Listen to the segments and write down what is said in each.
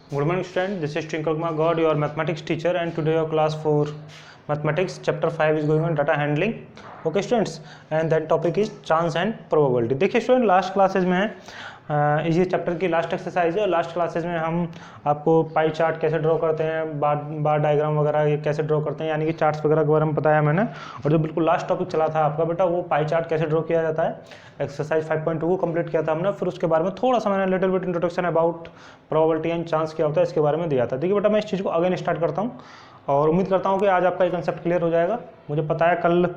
Good morning student, this is Twinkle Kumar God, your mathematics teacher, and today your class 4 mathematics chapter 5 is going on data handling. Okay students, and that topic is chance and probability. देखिए student, last classes में इसी chapter की last exercise है और last classes में हम आपको pie chart कैसे ड्रॉ करते हैं, बार डायग्राम वगैरह ये कैसे ड्रॉ करते हैं, यानी कि चार्ट्स वगैरह के बारे में बताया मैंने। और जो बिल्कुल लास्ट टॉपिक चला था आपका बेटा, वो पाई चार्ट कैसे ड्रॉ किया जाता है, एक्सरसाइज 5.2 को कंप्लीट किया था हमने। फिर उसके बारे में थोड़ा सा मैंने little bit introduction about probability and chance क्या होता है इसके बारे में दिया था। देखिए बेटा, मैं इस चीज़ को अगेन स्टार्ट करता हूँ और उम्मीद करता हूँ कि आज आपका ये कंसेप्ट क्लियर हो जाएगा। मुझे पता है कल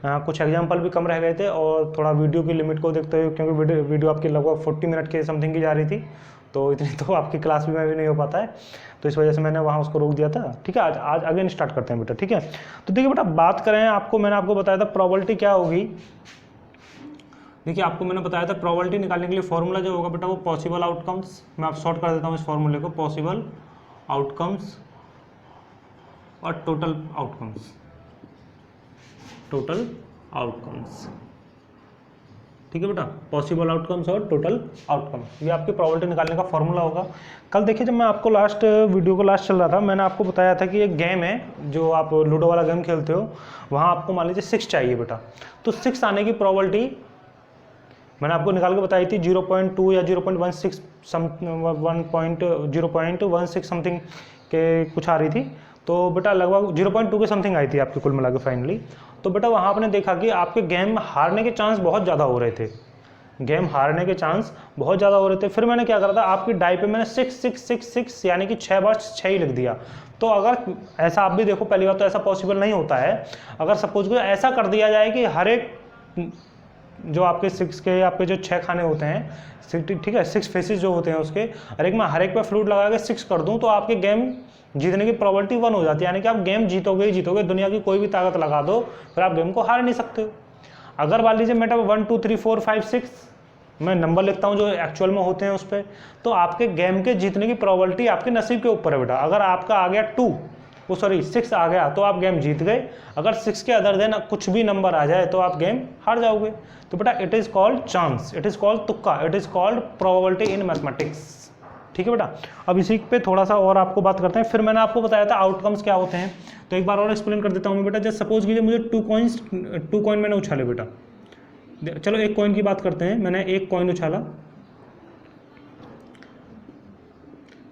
कुछ एग्जाम्पल भी कम रह गए थे और थोड़ा वीडियो की लिमिट को देखते हुए, क्योंकि वीडियो आपकी लगभग 40 मिनट के समथिंग की जा रही थी, तो इतनी तो आपकी क्लास में भी नहीं हो पाता है, तो इस वजह से मैंने वहाँ उसको रोक दिया था। ठीक है, आज अगेन स्टार्ट करते हैं बेटा। ठीक है, तो देखिए बेटा, बात करें मैंने आपको बताया था प्रोबेबिलिटी क्या होगी। देखिए, आपको मैंने बताया था प्रोबेबिलिटी निकालने के लिए फॉर्मूला जो होगा बेटा, वो पॉसिबल आउटकम्स, मैं आप शॉर्ट कर देता हूँ इस फॉर्मूले को, पॉसिबल आउटकम्स और टोटल आउटकम्स, टोटल आउटकम्स। ठीक है बेटा, पॉसिबल आउटकम्स और टोटल आउटकम्स, ये आपकी प्रोबेबिलिटी निकालने का फॉर्मूला होगा। कल देखिए, जब मैं आपको वीडियो को लास्ट चल रहा था, मैंने आपको बताया था कि एक गेम है जो आप लूडो वाला गेम खेलते हो, वहाँ आपको मान लीजिए 6 चाहिए बेटा, तो 6 आने की प्रोबेबिलिटी मैंने आपको निकाल के बताई थी 0.2 या 0.16 0.16 समथिंग के कुछ आ रही थी, तो बेटा लगभग 0.2 के समथिंग आई थी आपकी कुल मिला के फाइनली। तो बेटा वहाँ आपने देखा कि आपके गेम हारने के चांस बहुत ज़्यादा हो रहे थे, गेम हारने के चांस बहुत ज़्यादा हो रहे थे। फिर मैंने क्या करा था, आपकी डाई पे मैंने 6 6 6 6 यानी कि 6 बार 6 ही लिख दिया। तो अगर ऐसा आप भी देखो, पहली बात तो ऐसा पॉसिबल नहीं होता है। अगर सपोज को ऐसा कर दिया जाए कि हर एक जो आपके 6 के आपके जो 6 खाने होते हैं, ठीक है, 6 फेसेस जो होते हैं उसके, हर एक पे फ्लूट लगा के 6 कर दूं, तो आपके गेम जीतने की प्रोबेबिलिटी 1 हो जाती है, यानी कि आप गेम जीतोगे ही जीतोगे, दुनिया की कोई भी ताकत लगा दो, फिर आप गेम को हार नहीं सकते हो। अगर मान लीजिए बेटा 1 2 3 4 5 6 मैं नंबर लिखता हूँ जो एक्चुअल में होते हैं उस पर, तो आपके गेम के जीतने की प्रोबेबिलिटी आपके नसीब के ऊपर है बेटा। अगर आपका आ गया 6 आ गया तो आप गेम जीत गए, अगर 6 के अदर देन कुछ भी नंबर आ जाए तो आप गेम हार जाओगे। तो बेटा it is called chance, it is called तुक्का, it is called probability in mathematics. ठीक है बेटा, अब इसी पे थोड़ा सा और आपको बात करते हैं। फिर मैंने आपको बताया था आउटकम्स क्या होते हैं, तो एक बार और एक्सप्लेन कर देता हूँ मैं बेटा। जैसे सपोज कीजिए मुझे 2 कॉइन मैंने उछाले बेटा, चलो एक कॉइन की बात करते हैं, मैंने एक कॉइन उछाला।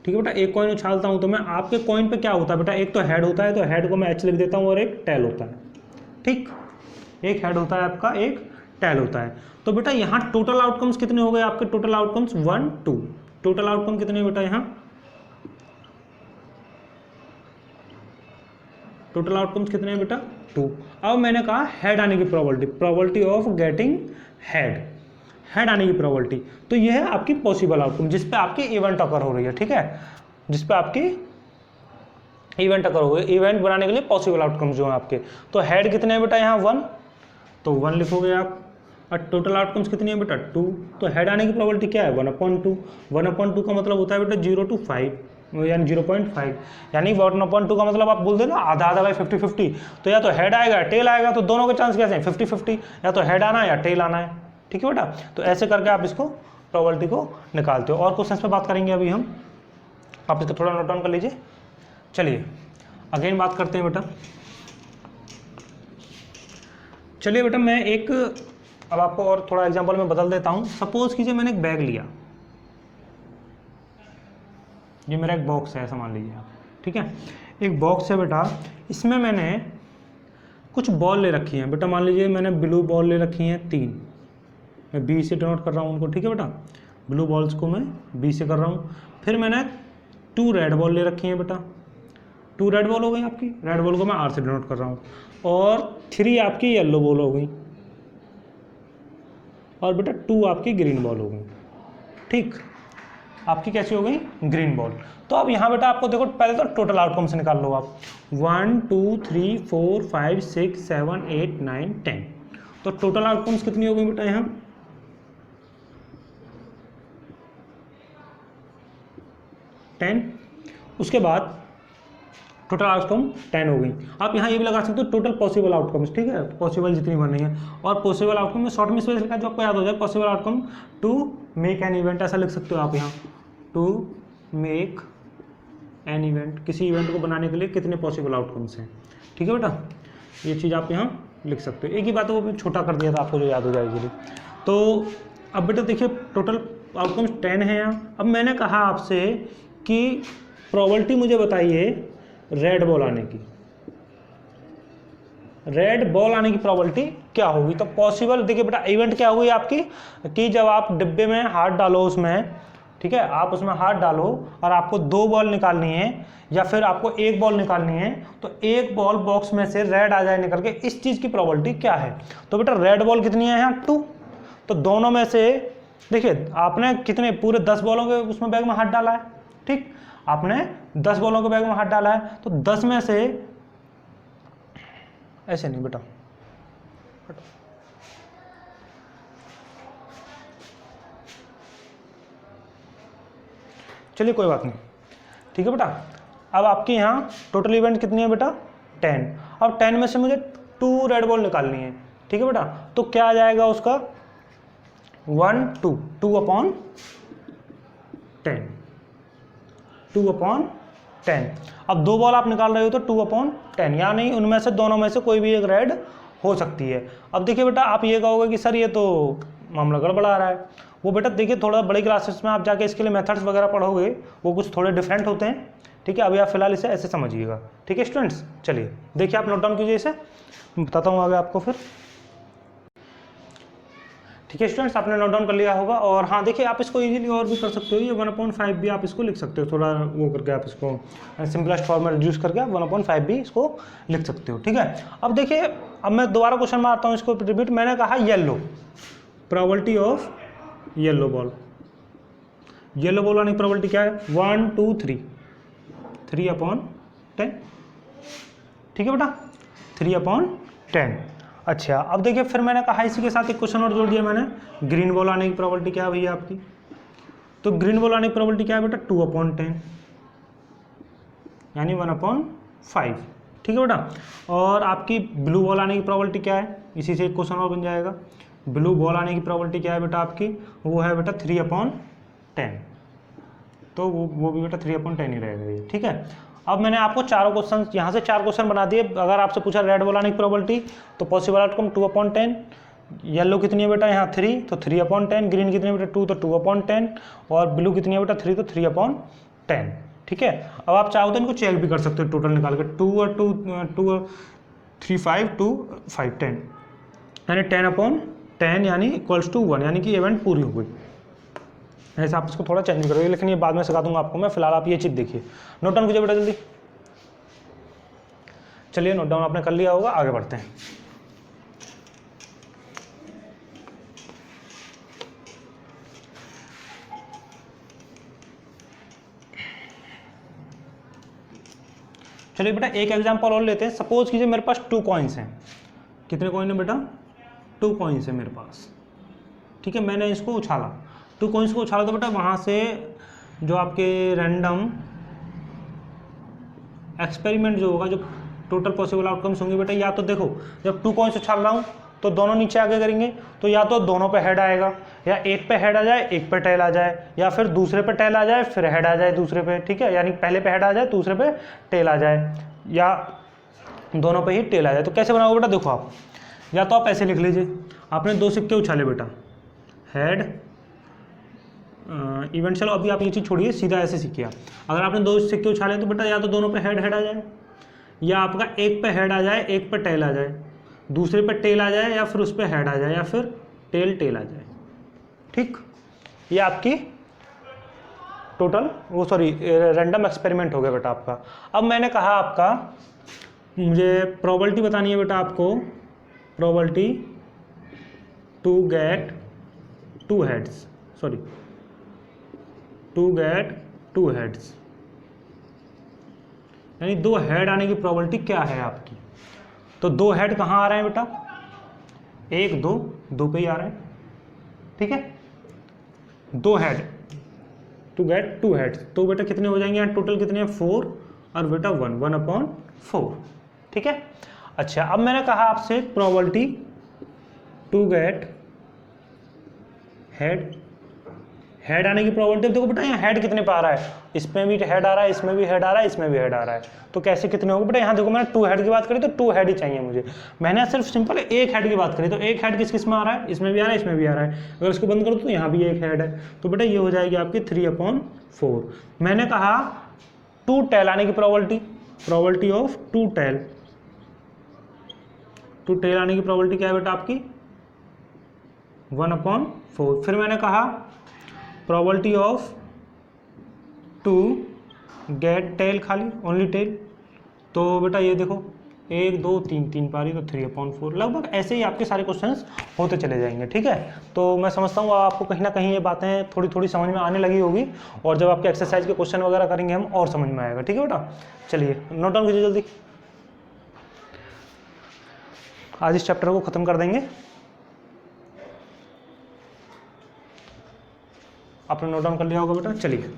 ठीक है बेटा, एक कॉइन उछालता हूं तो मैं आपके कॉइन पे क्या होता है बेटा, एक तो हेड होता है, तो हेड को मैं एच लिख देता हूं, और एक टेल होता है। ठीक, एक हेड होता है आपका, एक टेल होता है। तो बेटा यहाँ टोटल आउटकम्स कितने हो गए आपके, टोटल आउटकम्स 1 2, टोटल आउटकम कितने बेटा, यहाँ टोटल आउटकम्स कितने हैं बेटा 2। अब मैंने कहा हेड आने की प्रोबेबिलिटी ऑफ गेटिंग हेड आने की प्रोबेबिलिटी, तो ये है आपकी पॉसिबल आउटकम जिस पे आपकी इवेंट अकर हो रही है। ठीक है, जिस पे आपकी इवेंट अकर हो गई, इवेंट बनाने के लिए पॉसिबल आउटकम जो है आपके। तो हेड कितने हैं बेटा, यहाँ 1, तो 1 लिखोगे आप, और टोटल आउटकम्स कितनी है बेटा 2, तो हेड आने की प्रोबेबिलिटी क्या है 1/2। 1/2 का मतलब होता है बेटा 0 to 5 यानी 0.5, यानी 1/2 का मतलब आप बोल देना आधा आधा बाई 50-50, तो या तो हेड आएगा टेल आएगा, तो दोनों के चांस कैसे हैं 50-50, या तो हेड आना है या टेल आना है। ठीक है बेटा, तो ऐसे करके आप इसको प्रोबेबिलिटी को निकालते हो। और क्वेश्चंस पे बात करेंगे अभी हम, आप इसको थोड़ा नोट डाउन कर लीजिए। चलिए अगेन बात करते हैं बेटा। चलिए बेटा, मैं एक अब आपको और थोड़ा एग्जांपल में बदल देता हूं। सपोज कीजिए मैंने एक बैग लिया, ये मेरा एक बॉक्स है ऐसा मान लीजिए आप। ठीक है, एक बॉक्स है बेटा, इसमें मैंने कुछ बॉल ले रखी हैं बेटा, मान लीजिए मैंने ब्लू बॉल ले रखी हैं 3, मैं बी से डिनोट कर रहा हूँ उनको। ठीक है बेटा, ब्लू बॉल्स को मैं बी से कर रहा हूँ। फिर मैंने 2 रेड बॉल ले रखी हैं बेटा, 2 रेड बॉल हो गई आपकी, रेड बॉल को मैं आर से डिनोट कर रहा हूँ, और 3 आपकी येलो बॉल हो गई, और बेटा 2 आपकी ग्रीन बॉल हो गई। ठीक, आपकी कैसी हो गई ग्रीन बॉल। तो अब यहाँ बेटा आपको देखो, पहले तो टोटल आउटकम से निकाल लो आप, 1 2 3 4 5 6 7 8 9 10, तो टोटल आउटकम्स कितनी हो गई बेटा यहाँ 10। उसके बाद टोटल आउटकम 10 हो गई। आप यहाँ ये भी लगा सकते हो टोटल पॉसिबल आउटकम्स। ठीक है, पॉसिबल जितनी बन रही है, और पॉसिबल आउटकम में शॉर्ट में इस वजह से लिखा जो आपको याद हो जाए, possible outcome to make an event, ऐसा लिख सकते हो आप यहाँ, टू मेक एन इवेंट, किसी इवेंट को बनाने के लिए कितने पॉसिबल आउटकम्स हैं। ठीक है बेटा, ये चीज़ आप यहाँ लिख सकते हो। एक ही बात है, वो भी छोटा कर दिया था आपको, जो याद हो जाएगी। तो अब बेटा देखिए टोटल आउटकम्स 10 हैं यहाँ। अब मैंने कहा आपसे कि प्रोबेबिलिटी मुझे बताइए रेड बॉल आने की, रेड बॉल आने की प्रोबेबिलिटी क्या होगी। तो पॉसिबल देखिए बेटा इवेंट क्या होगी आपकी कि जब आप डिब्बे में हाथ डालो उसमें, ठीक है, आप उसमें हाथ डालो और आपको 2 बॉल निकालनी है या फिर आपको 1 बॉल निकालनी है, तो 1 बॉल बॉक्स में से रेड आ जाए निकल के, इस चीज़ की प्रोबेबिलिटी क्या है। तो बेटा रेड बॉल कितनी है यहाँ 2, तो दोनों में से देखिए आपने कितने पूरे 10 बॉलों के उसमें बैग में हाथ डाला है, ठीक, आपने 10 बॉलों के बैग में हाथ डाला है, तो 10 में से ऐसे नहीं बेटा, चलिए कोई बात नहीं, ठीक है बेटा। अब आपके यहाँ टोटल इवेंट कितनी है बेटा 10। अब 10 में से मुझे 2 रेड बॉल निकालनी है, ठीक है बेटा। तो क्या आ जाएगा उसका 1 2 2/10, 2/10। अब 2 बॉल आप निकाल रहे हो तो 2/10, यानी उनमें से दोनों में से कोई भी एक रेड हो सकती है। अब देखिए बेटा आप ये कहोगे कि सर ये तो मामला गड़बड़ा रहा है। वो बेटा देखिए थोड़ा बड़ी क्लासेस में आप जाके इसके लिए मेथड्स वगैरह पढ़ोगे, वो कुछ थोड़े डिफरेंट होते हैं, ठीक है। अभी आप फिलहाल इसे ऐसे समझिएगा, ठीक है स्टूडेंट्स। चलिए देखिए आप नोट डाउन कीजिए इसे, मैं बताता हूँ आगे आपको फिर, ठीक है स्टूडेंट्स। आपने नोट डाउन कर लिया होगा। और हाँ देखिए आप इसको इजीली और भी कर सकते हो, ये 1/5 भी आप इसको लिख सकते हो, थोड़ा वो करके आप इसको सिंपलेस्ट फॉर्म में रिड्यूस करके आप 1/5 भी इसको लिख सकते हो, ठीक है। अब देखिए अब मैं दोबारा क्वेश्चन में आता हूँ, इसको रिपीट। मैंने कहा yellow, probability of yellow ball, yellow ball आने की प्रोबेबिलिटी क्या है 1 2 3, 3/10, ठीक है बेटा 3/10। अच्छा अब देखिए फिर मैंने कहा इसी के साथ एक क्वेश्चन और जोड़ दिया मैंने, ग्रीन बॉल आने की प्रोबेबिलिटी क्या है भैया आपकी। तो ग्रीन बॉल आने की प्रोबेबिलिटी क्या है बेटा 2/10, यानी 1/5, ठीक है बेटा। और आपकी ब्लू बॉल आने की प्रोबेबिलिटी क्या है, इसी से एक क्वेश्चन और बन जाएगा। ब्लू बॉल आने की प्रोबेबिलिटी क्या है बेटा आपकी, वो है बेटा 3/10, तो वो भी बेटा 3/10 ही रहेगा ये, ठीक है। अब मैंने आपको चारों क्वेश्चन यहाँ से 4 क्वेश्चन बना दिए। अगर आपसे पूछा रेड बॉल आने की प्रोबेबिलिटी, तो पॉसिबल आउटकम 2/10, येलो कितनी है बेटा यहाँ 3, तो 3/10, ग्रीन कितनी है बेटा 2, तो 2/10, और ब्लू कितनी है बेटा 3, तो 3/10, ठीक है। अब आप चाहो तो इनको चेक भी कर सकते हो टोटल निकाल के, 2 और 2 2 3 5 2 5 10, यानी 10/10 यानी इक्वल्स टू 1, यानी कि इवेंट पूरी हो गई। ऐसे आप इसको थोड़ा चेंज करोगे, लेकिन ये बाद में सिखा दूंगा आपको मैं। फिलहाल आप ये चीज़ देखिए, नोट डाउन कीजिए बेटा जल्दी। चलिए नोट डाउन आपने कर लिया होगा, आगे बढ़ते हैं। चलिए बेटा एक एग्जांपल और लेते हैं। सपोज कीजिए मेरे पास 2 कॉइन्स हैं। कितने कॉइन है बेटा 2 कॉइन्स है मेरे पास, ठीक है। मैंने इसको उछाला, 2 कॉइन्स को उछाला, तो बेटा वहाँ से जो आपके रैंडम एक्सपेरिमेंट जो होगा, जो टोटल पॉसिबल आउटकम्स होंगे बेटा, या तो देखो जब 2 कॉइन्स उछाल रहा हूँ तो दोनों नीचे आगे करेंगे, तो या तो दोनों पे हेड आएगा, या एक पे हेड आ जाए एक पे टेल आ जाए, या फिर दूसरे पे टेल आ जाए फिर हेड आ जाए दूसरे पे, ठीक है। यानी पहले पे हेड आ जाए दूसरे पे टेल आ जाए, या दोनों पे ही टेल आ जाए। तो कैसे बनाओगे बेटा, देखो आप या तो आप ऐसे लिख लीजिए, आपने 2 सिक्के उछाले बेटा, हेड इवेंट। चलो अभी आप ये चीज़ छोड़िए, सीधा ऐसे सीखिए। अगर आपने 2 सिक्के उछाले तो बेटा या तो दोनों पे हेड हेड आ जाए, या आपका एक पे हेड आ जाए एक पे टेल आ जाए, दूसरे पे टेल आ जाए, या फिर उस पर हेड आ जाए, या फिर टेल टेल आ जाए, ठीक। ये आपकी टोटल वो सॉरी रैंडम एक्सपेरिमेंट हो गया बेटा आपका। अब मैंने कहा आपका मुझे प्रोबेबिलिटी बतानी है बेटा आपको, probability to get 2 heads, sorry to get 2 heads, यानी 2 हेड आने की प्रोबेबिलिटी क्या है आपकी। तो 2 हेड कहाँ आ रहे हैं बेटा, 1 2 पे ही आ रहे हैं, ठीक है। 2 हेड टू गेट 2 हेड्स, तो बेटा कितने हो जाएंगे यहाँ टोटल कितने हैं 4, और बेटा 1/4, ठीक है। अच्छा अब मैंने कहा आपसे प्रोबेबिलिटी टू गेट हेड आने की प्रोबेबिलिटी, देखो बेटा यहाँ हेड कितने पे आ रहा है, इसमें भी हेड आ रहा है, इसमें भी हेड आ रहा है, इसमें भी हेड आ रहा है, तो कैसे कितने होंगे बेटा, यहाँ देखो मैंने 2 हेड की बात करी तो 2 हेड ही चाहिए मुझे, मैंने सिर्फ सिंपल एक हेड की बात करी तो एक हेड किस किस में आ रहा है, इसमें भी आ रहा है, इसमें भी आ रहा है, अगर इसको बंद करो तो यहाँ भी एक हेड है, तो बेटा ये हो जाएगी आपकी 3/4। मैंने कहा 2 टेल आने की प्रोबेबिलिटी ऑफ 2 टेल आने की प्रोबेबिलिटी क्या है बेटा आपकी 1/4। फिर मैंने कहा प्रोबेबिलिटी ऑफ 2 गेट टेल, खाली ओनली टेल, तो बेटा ये देखो 1 2 3 3 पारी तो 3/4। लगभग ऐसे ही आपके सारे क्वेश्चंस होते चले जाएंगे, ठीक है। तो मैं समझता हूँ आपको कहीं ना कहीं ये बातें थोड़ी थोड़ी समझ में आने लगी होगी, और जब आपके एक्सरसाइज के क्वेश्चन वगैरह करेंगे हम और समझ में आएगा, ठीक है बेटा। चलिए नोट डाउन कीजिए जल्दी, आज इस चैप्टर को खत्म कर देंगे। आपने नोट डाउन कर लिया होगा बेटा, चलिए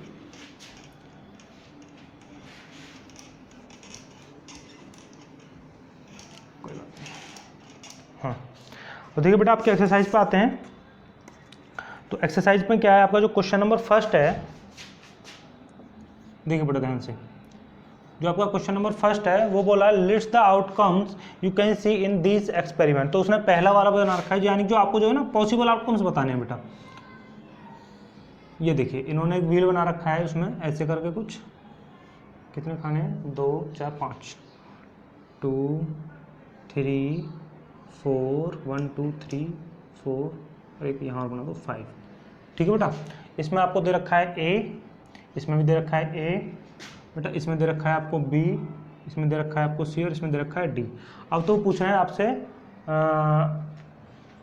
हाँ, तो देखिए बेटा आपके एक्सरसाइज पे आते हैं। तो एक्सरसाइज में क्या है आपका, जो क्वेश्चन नंबर फर्स्ट है, देखिए बेटा ध्यान से, जो आपका क्वेश्चन नंबर फर्स्ट है वो बोला list the outcomes you can see in this experiment. तो उसने पहला वाला बना रखा है, यानी जो आपको जो है ना पॉसिबल आउटकम्स बताने हैं बेटा। ये देखिए इन्होंने एक व्हील बना रखा है, उसमें ऐसे करके कुछ कितने खाने हैं, 2 4 5 2 3 4 1 2 3 4 और एक यहाँ और बना दो 5, ठीक है बेटा। इसमें आपको दे रखा है ए, इसमें भी दे रखा है ए बेटा, इसमें दे रखा है आपको बी, इसमें दे रखा है आपको सी और इसमें दे रखा है डी। अब तो पूछ रहे हैं आपसे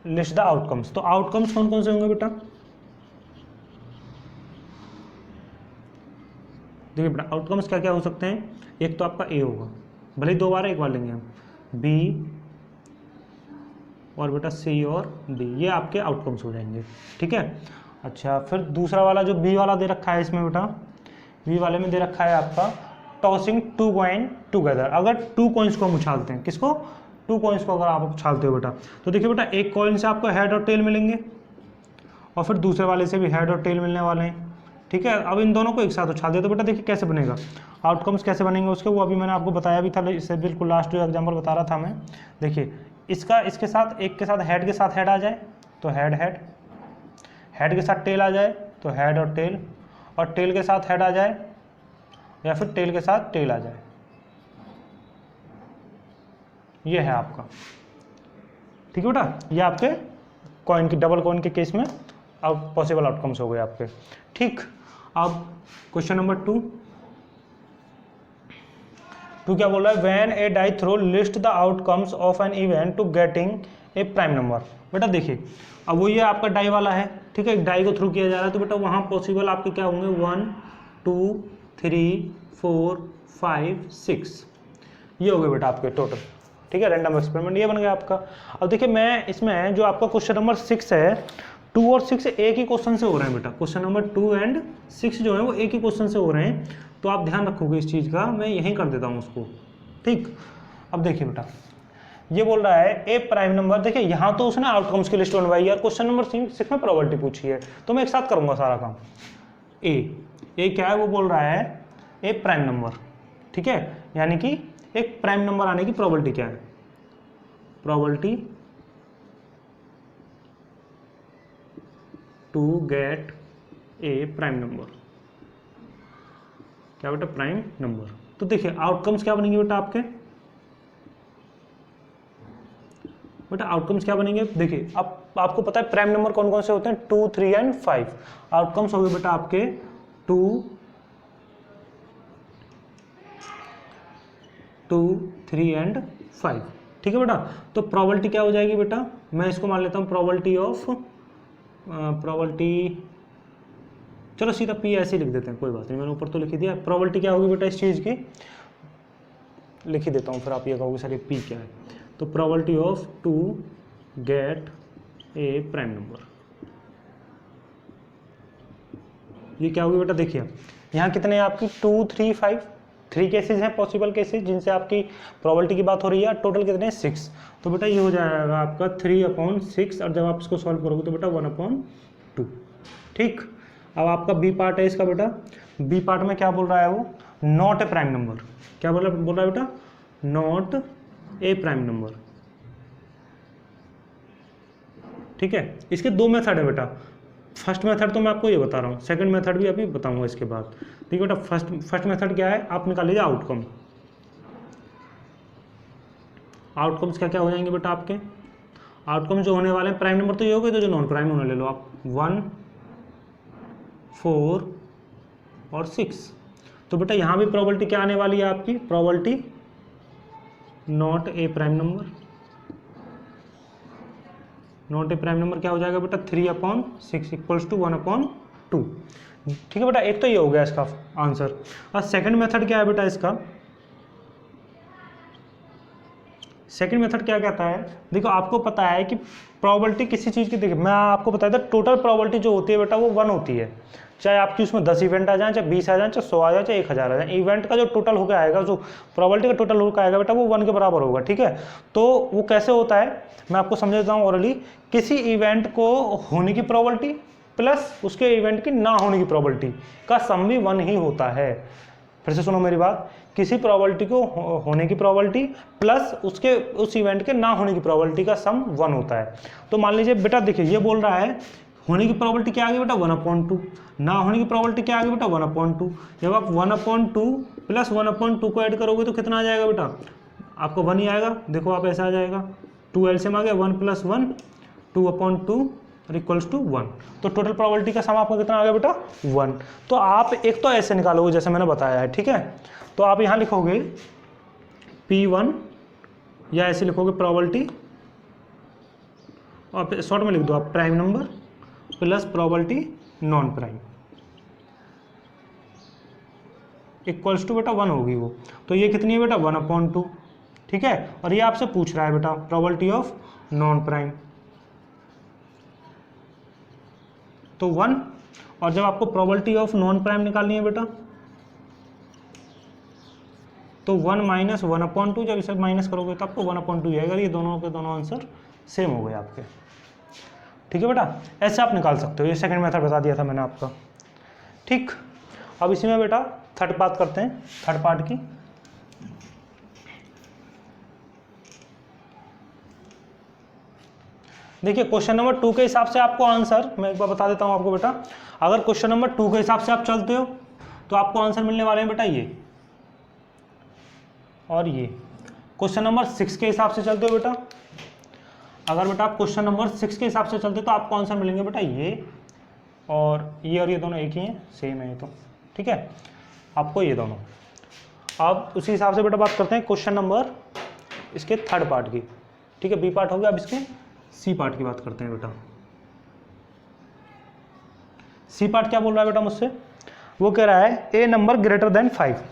लिस्ट द आउटकम्स। तो आउटकम्स कौन कौन से होंगे बेटा, देखिए बेटा आउटकम्स क्या क्या हो सकते हैं। एक तो आपका ए होगा, भले ही 2 बार एक बार लेंगे हम, बी और बेटा सी और डी, ये आपके आउटकम्स हो जाएंगे, ठीक है। अच्छा फिर दूसरा वाला जो बी वाला दे रखा है, इसमें बेटा बी वाले में दे रखा है आपका टॉसिंग 2 कॉइन टुगेदर। अगर 2 कॉइन्स को हम उछालते हैं, किसको, 2 कॉइन्स को अगर आप उछालते हो बेटा, तो देखिए बेटा एक कॉइन से आपको हेड और टेल मिलेंगे और फिर दूसरे वाले से भी हेड और टेल मिलने वाले हैं, ठीक है। अब इन दोनों को एक साथ उछाल दिया तो बेटा देखिए कैसे बनेगा, आउटकम्स कैसे बनेंगे उसके, वो अभी मैंने आपको बताया भी था, इससे बिल्कुल लास्ट जो एग्जाम्पल बता रहा था मैं। देखिए इसका इसके साथ एक के साथ हेड आ जाए तो हेड हेड, हेड के साथ टेल आ जाए तो हेड और टेल के साथ हेड आ जाए या फिर टेल के साथ टेल आ जाए, ये है आपका, ठीक है बेटा। ये आपके कॉइन की डबल कॉइन के केस में अब पॉसिबल आउटकम्स हो गए आपके, ठीक। अब क्वेश्चन नंबर 2 क्या बोल रहा है, when a die throw list the outcomes of an event to getting a prime number. बेटा देखिए अब वो ये आपका डाई वाला है, ठीक है, डाई को थ्रू किया जा रहा है, तो बेटा वहाँ पॉसिबल आपके क्या होंगे 1 2 3 4 5 6, ये हो गए बेटा आपके टोटल, ठीक है। रैंडम एक्सपेरिमेंट ये बन गया आपका। अब देखिए मैं इसमें जो आपका क्वेश्चन नंबर 6 है, 2 और 6 एक ही क्वेश्चन से हो रहे हैं बेटा, क्वेश्चन नंबर 2 एंड 6 जो है वो एक ही क्वेश्चन से हो रहे हैं, तो आप ध्यान रखोगे इस चीज़ का, मैं यहीं कर देता हूँ उसको, ठीक। अब देखिए बेटा ये बोल रहा है ए प्राइम नंबर, देखिए यहाँ तो उसने आउटकम्स की लिस्ट बनवाई है, क्वेश्चन नंबर 6 में प्रोबेबिलिटी पूछी है, तो मैं एक साथ करूँगा सारा काम। ए क्या है, वो बोल रहा है ए प्राइम नंबर, ठीक है, यानी कि एक प्राइम नंबर आने की प्रोबेबिलिटी क्या है, probability to get a prime number, क्या बेटा प्राइम नंबर। तो देखिए आउटकम्स क्या बनेंगे बेटा आपके, बेटा आउटकम्स क्या बनेंगे, देखिए अब आपको पता है प्राइम नंबर कौन कौन से होते हैं, 2 3 एंड 5। आउटकम्स हो गए बेटा आपके 2 3 एंड 5, ठीक है बेटा। तो प्रोबेबिलिटी क्या हो जाएगी बेटा, मैं इसको मान लेता हूँ प्रोबेबिलिटी ऑफ प्रोबेबिलिटी, चलो सीधा पी ऐसे ही लिख देते हैं, कोई बात नहीं, मैंने ऊपर तो लिख दिया। प्रोबेबिलिटी क्या होगी बेटा इस चीज़ की, लिख ही देता हूँ, फिर आप ये कहोगे सर ये पी क्या है। तो probability of to get a prime number, ये क्या होगी बेटा, देखिए यहाँ कितने हैं आपकी 2 3 5, 3 केसेज हैं पॉसिबल केसेज जिनसे आपकी प्रोबेबिलिटी की बात हो रही है, टोटल कितने हैं 6, तो बेटा ये हो जाएगा आपका 3/6, और जब आप इसको सॉल्व करोगे तो बेटा 1/2, ठीक। अब आपका बी पार्ट है इसका बेटा, बी पार्ट में क्या बोल रहा है वो, नॉट ए प्राइम नंबर। क्या बोल रहा है बेटा, नॉट ए प्राइम नंबर। ठीक है, इसके दो मेथड है बेटा। फर्स्ट मेथड तो मैं आपको ये बता रहा हूँ, सेकंड मेथड भी अभी बताऊंगा इसके बाद। ठीक है बेटा, फर्स्ट मेथड क्या है, आप निकाल लीजिए आउटकम। आउटकम्स क्या क्या हो जाएंगे बेटा आपके, आउटकम जो होने वाले हैं, प्राइम नंबर तो ये हो गए, तो जो नॉन प्राइम होने ले लो आप, 1, 4 और 6। तो बेटा यहाँ भी प्रोबेबिलिटी क्या आने वाली है आपकी, probability not a prime number. Not a prime number क्या हो जाएगा बेटा, 3/6 इक्वल्स टू 1/2। ठीक है बेटा, एक तो ये हो गया इसका आंसर। और सेकंड मेथड क्या है बेटा इसका, सेकंड मेथड क्या कहता है, देखो आपको पता है कि प्रोबेबिलिटी किसी चीज़ की, देखिए मैं आपको बताया था, टोटल प्रोबेबिलिटी जो होती है बेटा वो 1 होती है। चाहे आपकी उसमें 10 इवेंट आ जाए, चाहे 20 आ जाए, चाहे 100 आ जाए, चाहे 1000 आ जाए, इवेंट का जो टोटल होकर आएगा, जो प्रोबेबिलिटी का टोटल होकर आएगा बेटा वो 1 के बराबर होगा। ठीक है, तो वो कैसे होता है मैं आपको समझ देता हूँ ओरली। किसी इवेंट को होने की प्रोबेबिलिटी प्लस उसके इवेंट की ना होने की प्रोबेबिलिटी का सम भी 1 ही होता है। फिर से सुनो मेरी बात, किसी प्रोबेबिलिटी को होने की प्रोबेबिलिटी प्लस उसके उस इवेंट के ना होने की प्रोबेबिलिटी का सम 1 होता है। तो मान लीजिए बेटा, देखिए ये बोल रहा है होने की प्रोबेबिलिटी क्या आ गई बेटा, 1/2, ना होने की प्रोबेबिलिटी क्या आ गई बेटा, 1/2। जब आप 1/2 प्लस 1/2 को ऐड करोगे तो कितना आ जाएगा बेटा, आपको 1 ही आएगा। देखो आप ऐसा आ जाएगा, 2 एलसीएम आ गया, 1 + 1 2/2 और इक्वल्स टू 1। तो टोटल प्रोबेबिलिटी का सम आपको कितना आ गया बेटा, 1। तो आप एक तो ऐसे निकालोगे जैसे मैंने बताया है। ठीक है, तो आप यहाँ लिखोगे P1 या ऐसे लिखोगे प्रोबेबिलिटी, और शॉर्ट में लिख दो आप prime number plus probability non prime equals to बेटा 1 होगी वो। तो ये कितनी है बेटा, 1/2। ठीक है, और ये आपसे पूछ रहा है बेटा प्रोबेबिलिटी ऑफ नॉन प्राइम, तो 1। और जब आपको प्रोबेबिलिटी ऑफ नॉन प्राइम निकालनी है बेटा, तो 1 - 1/2, जब इसे माइनस करोगे तो आपको 1/2 ही आएगा। ये दोनों के दोनों आंसर सेम हो गए आपके। ठीक है बेटा, ऐसे आप निकाल सकते हो। ये सेकंड मेथड बता दिया था मैंने आपका। ठीक, अब इसी में बेटा थर्ड बात करते हैं, थर्ड पार्ट की। देखिए क्वेश्चन नंबर 2 के हिसाब से आपको आंसर मैं एक बार बता देता हूं आपको बेटा। अगर क्वेश्चन नंबर 2 के हिसाब से आप चलते हो तो आपको आंसर मिलने वाले हैं बेटा ये और ये। क्वेश्चन नंबर 6 के हिसाब से चलते हो बेटा, अगर बेटा आप क्वेश्चन नंबर 6 के हिसाब से चलते हो तो आपको आंसर मिलेंगे बेटा ये और ये दोनों एक ही हैं, सेम है ये तो। ठीक है, आपको ये दोनों। अब उसी हिसाब से बेटा बात करते हैं क्वेश्चन नंबर इसके थर्ड पार्ट की। ठीक है, बी पार्ट हो गया, अब इसके सी पार्ट की बात करते हैं बेटा। सी पार्ट क्या बोल रहा है बेटा मुझसे, वो कह रहा है ए नंबर ग्रेटर देन 5,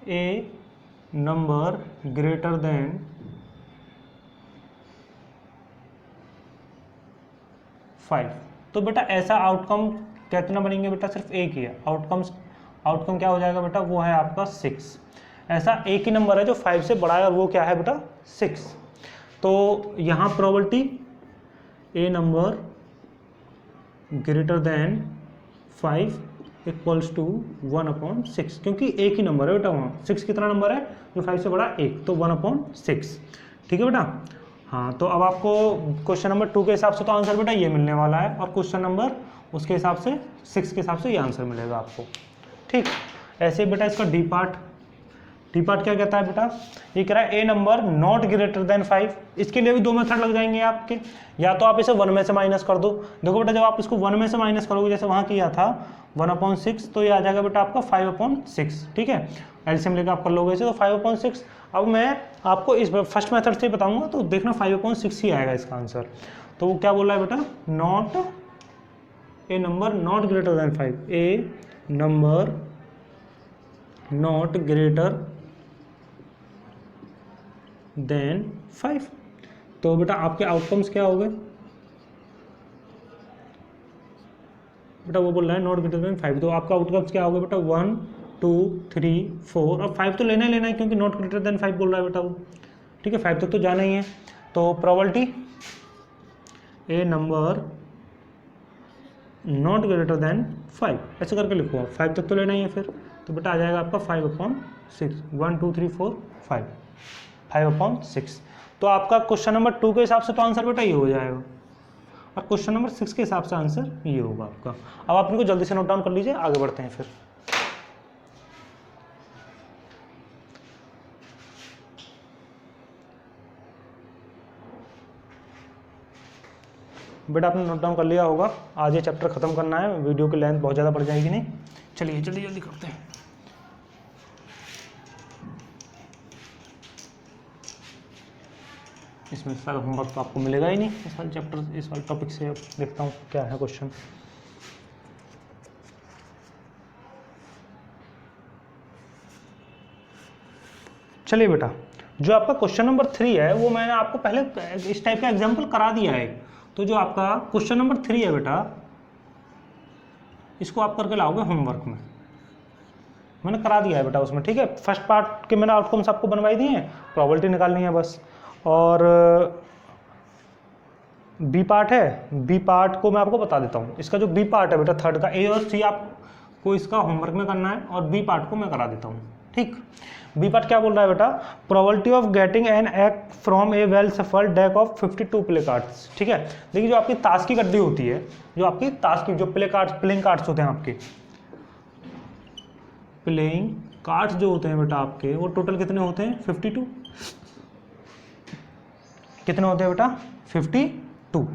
ए नंबर ग्रेटर देन 5। तो बेटा ऐसा आउटकम कितना बनेंगे बेटा, सिर्फ एक ही है आउटकम क्या हो जाएगा बेटा, वो है आपका 6। ऐसा एक ही नंबर है जो 5 से बड़ा है और वो क्या है बेटा 6। तो यहाँ probability a number greater than 5 equals to 1/6, क्योंकि एक ही नंबर है बेटा वहाँ। 6 कितना नंबर है जो 5 से बड़ा, 1, तो 1/6। ठीक है बेटा, हाँ। तो अब आपको क्वेश्चन नंबर 2 के हिसाब से तो आंसर बेटा ये मिलने वाला है और क्वेश्चन नंबर उसके हिसाब से 6 के हिसाब से ये आंसर मिलेगा आपको। ठीक, ऐसे बेटा इसका डी पार्ट क्या कहता है बेटा, ये कह रहा है ए नंबर नॉट ग्रेटर देन 5। इसके लिए भी दो मेथड लग जाएंगे आपके, या तो आप इसे 1 में से माइनस कर दो। देखो बेटा जब आप इसको 1 में से माइनस करोगे, जैसे वहाँ किया था 1/6, तो ये आ जाएगा बेटा आपका 5/6। ठीक है, एलसीएम लेकर आप कर लोगे इसे, तो 5/6। अब मैं आपको इस फर्स्ट मेथड से बताऊंगा तो देखना 5/6 ही आएगा इसका आंसर। तो वो क्या बोल रहा है बेटा, not a number not greater than 5, A number not greater than 5। तो बेटा आपके आउटकम्स क्या हो गए बेटा, वो बोल रहा है नॉट ग्रेटर देन 5, तो आपका आउटकम्स क्या हो गया बेटा, 1 2 3 4 और 5 तो लेना ही लेना है क्योंकि नॉट ग्रेटर देन 5 बोल रहा है बेटा वो। ठीक है, 5 तक तो जाना ही है। तो probability a number not greater than 5, ऐसे करके लिखो, 5 तक तो लेना ही है फिर। तो बेटा आ जाएगा आपका 5/6, 1 2 3 4 5, 5/6। तो आपका क्वेश्चन नंबर 2 के हिसाब से तो आंसर बेटा ये हो जाएगा, और क्वेश्चन नंबर 6 के हिसाब से आंसर ये होगा आपका। अब आप इनको जल्दी से नोट डाउन कर लीजिए, आगे बढ़ते हैं फिर। बेटा आपने नोट डाउन कर लिया होगा। आज ये चैप्टर खत्म करना है, वीडियो की लेंथ बहुत ज़्यादा बढ़ जाएगी नहीं। चलिए जल्दी जल्दी करते हैं। इसमें सारा होमवर्क तो आपको मिलेगा ही नहीं इस वाले चैप्टर, इस वाले टॉपिक से। अब देखता हूँ क्या है क्वेश्चन। चलिए बेटा, जो आपका क्वेश्चन नंबर 3 है वो मैंने आपको पहले इस टाइप का एग्जाम्पल करा दिया है। तो जो आपका क्वेश्चन नंबर 3 है बेटा, इसको आप करके लाओगे होमवर्क में, मैंने करा दिया है बेटा उसमें, ठीक है। फर्स्ट पार्ट के मैंने आउटकम्स आपको बनवाई दिए हैं, प्रोबेबिलिटी निकालनी है बस। और बी पार्ट है, बी पार्ट को मैं आपको बता देता हूँ। इसका जो बी पार्ट है बेटा थर्ड का, ए और सी आपको इसका होमवर्क में करना है, और बी पार्ट को मैं करा देता हूँ, ठीक। बी पार्ट क्या बोल रहा है बेटा, probability of getting an egg from A well shuffled deck of 52 play cards, ठीक है। देखिए जो आपकी ताश की गड्डी होती है, जो आपकी ताश की जो प्लेइंग कार्ड्स होते हैं आपके, प्लेइंग कार्ड्स जो होते हैं बेटा आपके, वो टोटल कितने होते हैं 52। कितने होते हैं बेटा 52।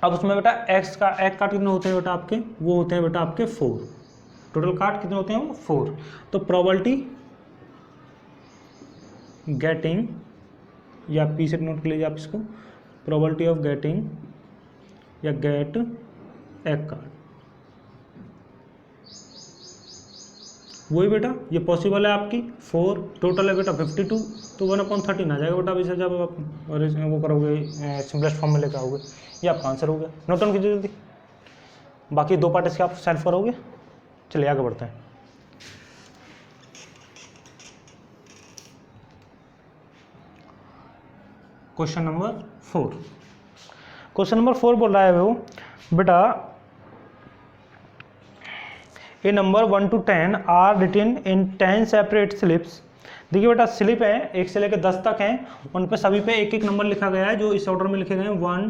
अब उसमें बेटा एक्स का एक कार्ड कितने होते हैं बेटा आपके, वो होते हैं बेटा आपके 4। टोटल कार्ड कितने होते हैं वो 4। तो प्रोबेबिलिटी गेटिंग, या पी से नोट कर लीजिए आप इसको, प्रोबेबिलिटी ऑफ गेटिंग या गेट एक कार्ड, वही बेटा ये पॉसिबल है आपकी 4, टोटल है बेटा 52, तो 1/13 आ जाएगा बेटा। अभी से जब आप वो करोगे सिंपलेस्ट फॉर्म में लेकर आओगे, ये आपका आंसर हो गया। नोट डाउन कीजिए जल्दी, बाकी 2 पार्ट इसके आप सॉल्व करोगे। चलिए आगे बढ़ते हैं। क्वेश्चन नंबर 4, क्वेश्चन नंबर 4 बोल रहा है वो बेटा, a number 1 to 10 are written in 10 separate slips. देखिए बेटा स्लिप है 1 से लेकर 10 तक हैं, उन पे सभी पे एक एक नंबर लिखा गया है, जो इस ऑर्डर में लिखे गए हैं 1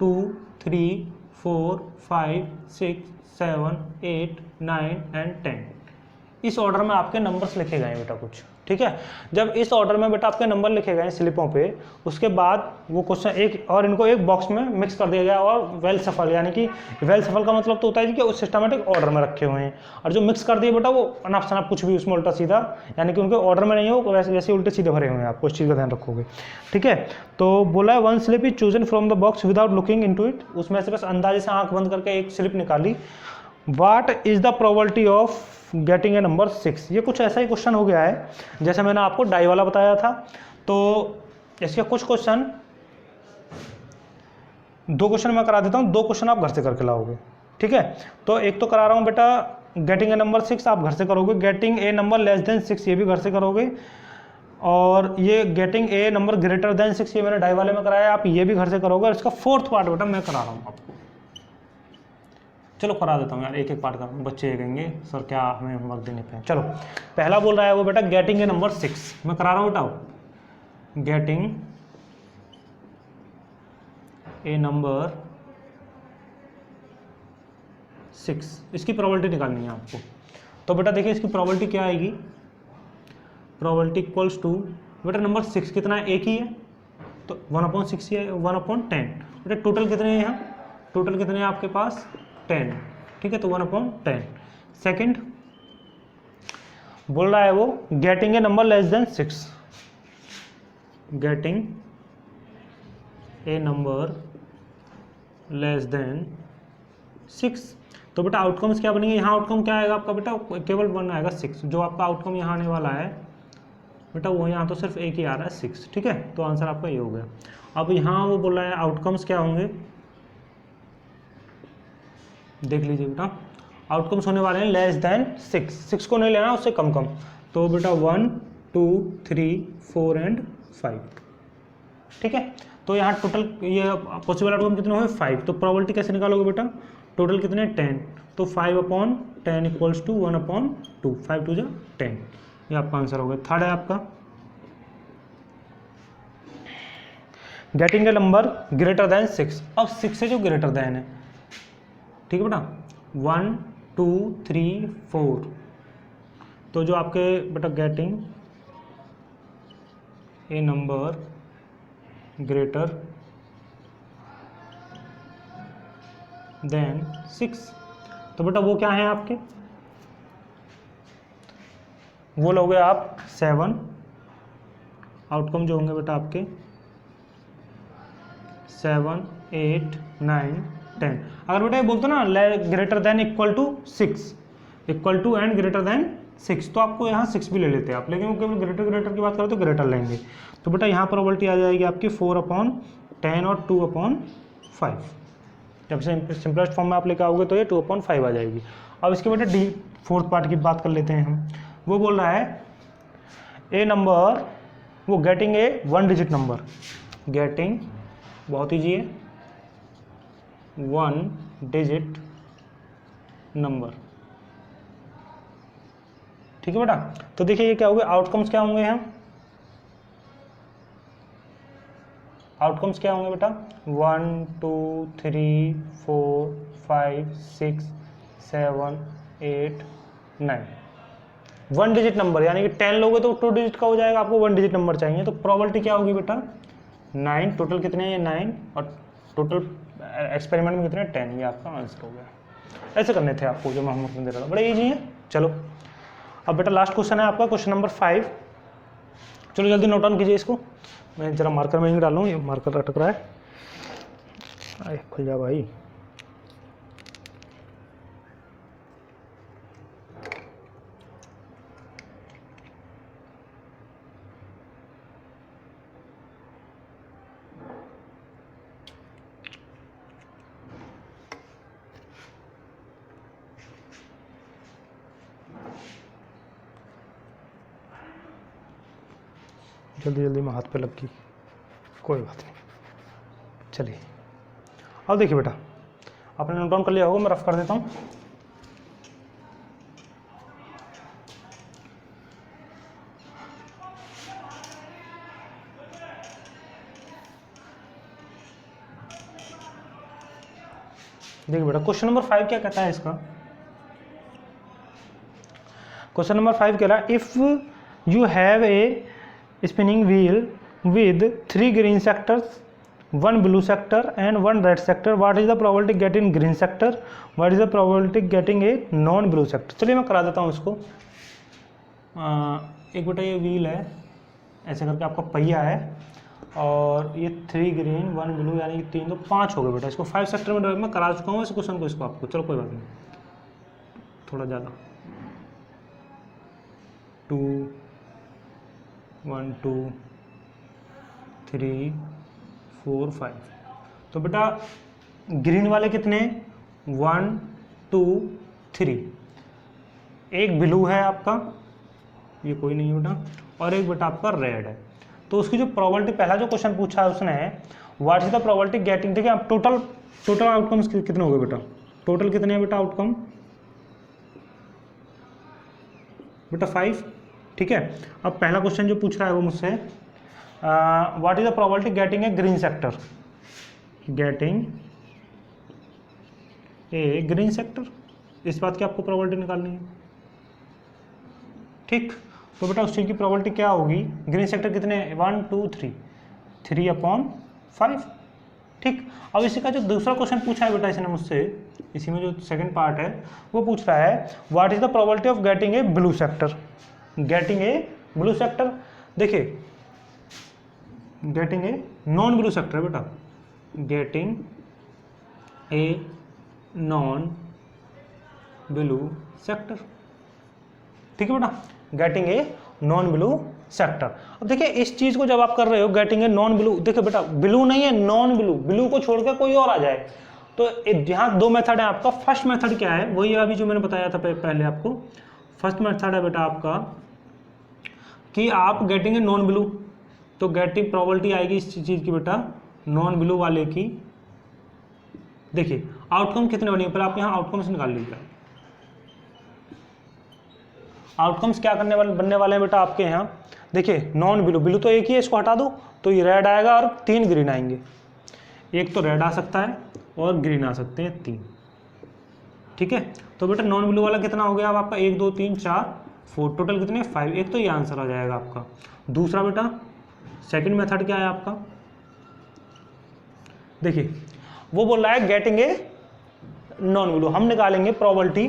2 3 4 5 6 7 8 9 एंड 10। इस ऑर्डर में आपके नंबर्स लिखे गए हैं बेटा कुछ, ठीक है। जब इस ऑर्डर में बेटा आपके नंबर लिखे गए हैं स्लिपों पे, उसके बाद वो क्वेश्चन एक और इनको एक बॉक्स में मिक्स कर दिया गया, और वेल सफल, यानी कि वेल सफल का मतलब तो होता है कि उस सिस्टमेटिक ऑर्डर में रखे हुए हैं, और जो मिक्स कर दिए बेटा वो अनाप शनाप कुछ भी उसमें उल्टा सीधा, यानी कि उनके ऑर्डर में नहीं हो, वैसे वैसे उल्टे सीधे भरे हुए हैं, आपको इस चीज़ का ध्यान रखोगे, ठीक है। तो बोला है 1 slip is chosen from the box without looking into it, उसमें से बस अंदाजे से आंख बंद करके एक स्लिप निकाली। What is the probability of getting A number 6। ये कुछ ऐसा ही क्वेश्चन हो गया है जैसे मैंने आपको डाई वाला बताया था। तो इसके कुछ क्वेश्चन, 2 क्वेश्चन मैं करा देता हूँ, 2 क्वेश्चन आप घर से करके लाओगे, ठीक है। तो एक तो करा रहा हूँ बेटा गेटिंग ए नंबर 6 आप घर से करोगे, getting a number less than 6 ये भी घर से करोगे, और ये getting a number greater than 6 ये मैंने डाई वाले में कराया, आप ये भी घर से करोगे। और इसका 4th पार्ट बेटा मैं करा रहा हूँ आपको, चलो करा देता हूँ यार, एक एक पार्ट का। बच्चे ये कहेंगे सर क्या हमें होमवर्क देने पे। चलो पहला बोल रहा है वो बेटा गेटिंग ए नंबर 6, मैं करा रहा हूँ बेटा, गेटिंग ए नंबर 6, इसकी प्रोबेबिलिटी निकालनी है आपको। तो बेटा देखिए इसकी प्रोबेबिलिटी क्या आएगी, प्रोबेबिलिटी इक्वल्स टू बेटा नंबर 6 कितना है, एक ही है, तो 1/6 ही है, 1/10। बेटा टोटल कितने हैं यहाँ, टोटल कितने हैं आपके पास 10, ठीक है, तो 1/10। सेकंड बोल रहा है वो getting a number less than 6, getting a number less than 6। तो बेटा आउटकम्स क्या बनेंगे, यहाँ आउटकम क्या आएगा आपका बेटा, केवल 1 आएगा 6, जो आपका आउटकम यहाँ आने वाला है बेटा वो यहाँ तो सिर्फ एक ही आ रहा है 6, ठीक है। तो आंसर आपका ये हो गया। अब यहाँ वो बोल रहा है आउटकम्स क्या होंगे, देख लीजिए बेटा, आउटकम्स होने वाले हैं लेस देन 6 को नहीं लेना, उससे कम कम। तो बेटा 1 2 3 4 एंड 5, ठीक है। तो यहाँ टोटल ये पॉसिबल आउटकम कितने हुए 5। तो प्रोबेबिलिटी कैसे निकालोगे बेटा, टोटल कितने 10, तो 5/10 इक्वल्स टू 1/2, 5 2 जा 10, ये आपका आंसर हो गया। थर्ड है आपका getting a number greater than 6। अब 6 से जो ग्रेटर देन है, ठीक है बेटा, 1 2 3 4, तो जो आपके बेटा गेटिंग ए नंबर ग्रेटर देन 6, तो बेटा वो क्या है आपके, वो लोगे आप 7, आउटकम जो होंगे बेटा आपके 7 8 9 10। अगर बेटा ये बोलते ना greater than equal to 6, equal to and greater than 6, तो आपको यहाँ 6 भी ले लेते हैं आप, लेकिन वो केवल ग्रेटर की बात करें तो ग्रेटर लेंगे। तो बेटा यहाँ प्रोबेबिलिटी आ जाएगी आपकी 4/10 और 2/5। जब सिंपलेस्ट फॉर्म में आप लेकर आओगे तो ये 2/5 आ जाएगी। अब इसके बेटा डी फोर्थ पार्ट की बात कर लेते हैं हम। वो बोल रहा है ए नंबर, वो getting a 1 digit number, getting बहुत ईजी है 1 डिजिट नंबर, ठीक है बेटा। तो देखिए ये क्या होगा, आउटकम्स क्या होंगे यहाँ, आउटकम्स क्या होंगे बेटा 1 2 3 4 5 6 7 8 9, 1 डिजिट नंबर, यानी कि 10 लोगे तो 2 डिजिट का हो जाएगा, आपको 1 डिजिट नंबर चाहिए, तो प्रोबेबिलिटी क्या होगी बेटा 9, टोटल कितने हैं 9 और टोटल एक्सपेरिमेंट में कितने 10, ये आपका आंसर हो गया। ऐसे करने थे आपको जो मैं होमवर्क में दे रहा था, बड़े ईजी है। चलो अब बेटा लास्ट क्वेश्चन है आपका, क्वेश्चन नंबर 5। चलो जल्दी नोट डाउन कीजिए इसको, मैं जरा मार्कर में ही डाल लूँ, ये मार्कर अटक रहा है, आए खुल जा भाई। जल्दी जल्दी में हाथ पे लग गई, कोई बात नहीं। चलिए अब देखिए बेटा, आपने नोट डाउन कर लिया होगा, मैं रफ कर देता हूँ। देखिए बेटा क्वेश्चन नंबर 5 क्या कहता है इसका, क्वेश्चन नंबर 5 कह रहा है if you have a spinning wheel with 3 green sectors, 1 blue sector and 1 red sector, what is the probability getting green sector, what is the probability getting a non blue sector। चलिए मैं करा देता हूँ इसको। एक बेटा ये व्हील है, ऐसे करके आपका पहिया है, और ये 3 ग्रीन 1 ब्लू, यानी कि 3 तो 5 हो गए बेटा। इसको 5 सेक्टर में मैं करा चुका हूँ इस क्वेश्चन को, इसको आपको, चलो कोई बात नहीं, थोड़ा ज़्यादा 2 1 2 3 4 5। तो बेटा ग्रीन वाले कितने 1 2 3, एक ब्लू है आपका, ये कोई नहीं है बेटा, और एक बेटा आपका रेड है। तो उसकी जो प्रोबेबिलिटी, पहला जो क्वेश्चन पूछा है उसने, what is the probability getting, देखिए आप टोटल आउटकम्स कितने हो गए बेटा, टोटल कितने हैं बेटा आउटकम बेटा 5, ठीक है। अब पहला क्वेश्चन जो पूछ रहा है वो मुझसे, what is the probability getting a green sector, getting A green sector, इस बात की आपको प्रोबेबिलिटी निकालनी है, ठीक। तो बेटा उस चीज़ की प्रोबेबिलिटी क्या होगी, ग्रीन सेक्टर कितने 1 2 3, 3/5, ठीक। अब इसी का जो दूसरा क्वेश्चन पूछा है बेटा इसने मुझसे, इसी में जो सेकंड पार्ट है वो पूछ रहा है what is the probability of getting a blue sector, getting a blue sector. देखिए getting a non blue sector बेटा, getting a non blue sector, ठीक है बेटा, getting a non blue sector. अब देखिए इस चीज को जब आप कर रहे हो गेटिंग ए नॉन ब्लू, देखिए बेटा ब्लू नहीं है नॉन ब्लू, ब्लू को छोड़कर कोई और आ जाए, तो यहाँ 2 मेथड है आपका। फर्स्ट मेथड क्या है, वही अभी जो मैंने बताया था पहले आपको, फर्स्ट मेथड है बेटा आपका कि आप गेटिंग ए नॉन ब्लू, तो गेटिंग प्रोबेबिलिटी आएगी इस चीज़ की बेटा नॉन ब्लू वाले की। देखिए आउटकम कितने बनेंगे, पर आप यहाँ आउटकम्स निकाल लीजिए। आउटकम्स क्या करने वाले बनने वाले हैं बेटा आपके यहाँ, देखिए नॉन ब्लू, ब्लू तो एक ही है, इसको हटा दो तो ये रेड आएगा और 3 ग्रीन आएंगे। एक तो रेड आ सकता है और ग्रीन आ सकते हैं 3, ठीक है। तो बेटा नॉन ब्लू वाला कितना हो गया अब आपका, 1 2 3 4 4, टोटल कितने 5, एक तो ये आंसर आ जाएगा आपका। दूसरा बेटा सेकंड मेथड क्या है आपका, देखिए वो बोल रहा है गेटिंग ए नॉन ब्लू, हम निकालेंगे probability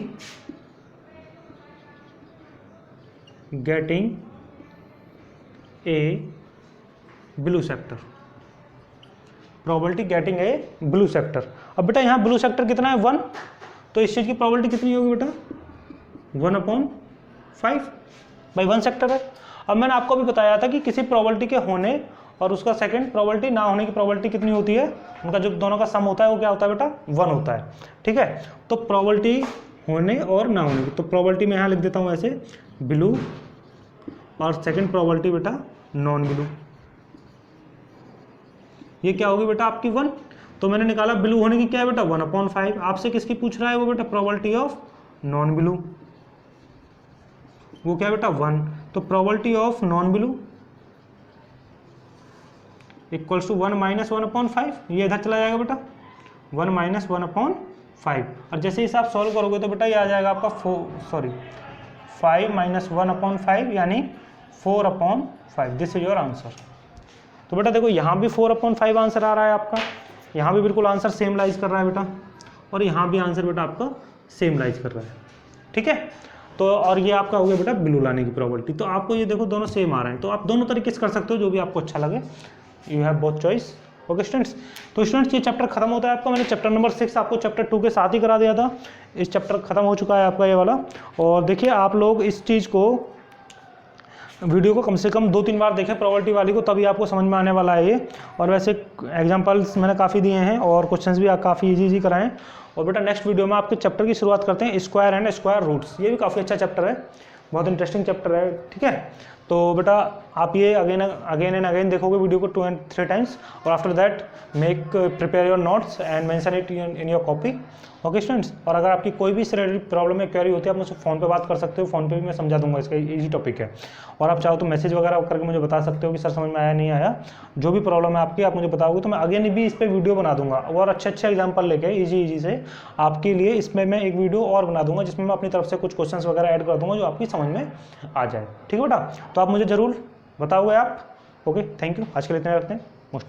getting a blue sector, probability getting a blue sector. अब बेटा यहाँ ब्लू सेक्टर कितना है 1, तो इस चीज़ की प्रोबेबिलिटी कितनी होगी बेटा 1/5 भाई 1 सेक्टर है। अब मैंने आपको भी बताया था कि किसी प्रोबेबिलिटी के होने और उसका सेकंड प्रोबेबिलिटी ना होने की प्रोबेबिलिटी कितनी होती है, उनका जो दोनों का सम होता है वो क्या होता है बेटा 1 होता है, ठीक है। तो प्रोबेबिलिटी होने और ना होने की, तो प्रोबेबिलिटी मैं यहाँ लिख देता हूँ ऐसे ब्लू और सेकंड प्रोबेबिलिटी बेटा नॉन ब्लू, ये क्या होगी बेटा आपकी 1। तो मैंने निकाला ब्लू होने की क्या है बेटा 1/5, आपसे किसकी पूछ रहा है वो बेटा प्रोबेबिलिटी ऑफ नॉन ब्लू, वो क्या है बेटा 1। तो probability of non blue equals to 1 - 1/5, ये इधर चला जाएगा बेटा 1 - 1/5, और जैसे ही आप सॉल्व करोगे तो बेटा ये आ जाएगा आपका 5 - 1/5 यानी 4/5, दिस इज योर आंसर। तो बेटा देखो यहाँ भी 4/5 आंसर आ रहा है आपका, यहाँ भी बिल्कुल आंसर सेम लाइज कर रहा है बेटा, और यहाँ भी आंसर बेटा आपका सेम लाइज कर रहा है, ठीक है। तो और ये आपका हो गया बेटा ब्लू लाने की प्रोबेबिलिटी। तो आपको ये देखो दोनों सेम आ रहे हैं, तो आप दोनों तरीके से कर सकते हो, जो भी आपको अच्छा लगे, you have both choice. Okay students, तो स्टूडेंट्स ये चैप्टर खत्म होता है आपका। मैंने चैप्टर नंबर 6 आपको चैप्टर 2 के साथ ही करा दिया था, इस चैप्टर खत्म हो चुका है आपका ये वाला। और देखिए आप लोग इस चीज़ को वीडियो को कम से कम 2-3 बार देखें प्रोबेबिलिटी वाली को, तभी आपको समझ में आने वाला है ये। और वैसे एग्जांपल्स मैंने काफ़ी दिए हैं और क्वेश्चंस भी काफ़ी इजी कराए हैं। और बेटा नेक्स्ट वीडियो में आपके चैप्टर की शुरुआत करते हैं स्क्वायर एंड स्क्वायर रूट्स, ये भी काफ़ी अच्छा चैप्टर है, बहुत इंटरेस्टिंग चैप्टर है, ठीक है। तो बेटा आप ये अगेन एंड अगेन देखोगे वीडियो को 2 and 3 टाइम्स, और after that make prepare your notes and mention it in your copy. Okay students, और अगर आपकी कोई भी प्रॉब्लम या क्वेरी होती है आप मुझसे फ़ोन पे बात कर सकते हो, फ़ोन पे भी मैं समझा दूंगा, इसका इजी टॉपिक है। और आप चाहो तो मैसेज वगैरह करके मुझे बता सकते हो कि सर समझ में आया नहीं आया, जो भी प्रॉब्लम है आपकी आप मुझे बताओगे तो मैं अगेन भी इस पर वीडियो बना दूंगा, और अच्छे एग्जाम्पल लेके इजी से आपके लिए इसमें मैं एक वीडियो और बना दूंगा, जिसमें मैं अपनी तरफ से कुछ क्वेश्चंस वगैरह ऐड कर दूंगा जो आपकी समझ में आ जाए, ठीक है बेटा। तो आप मुझे ज़रूर बताओगे आप। ओके, थैंक यू, आज के लिए इतना रखते हैं। मोस्ट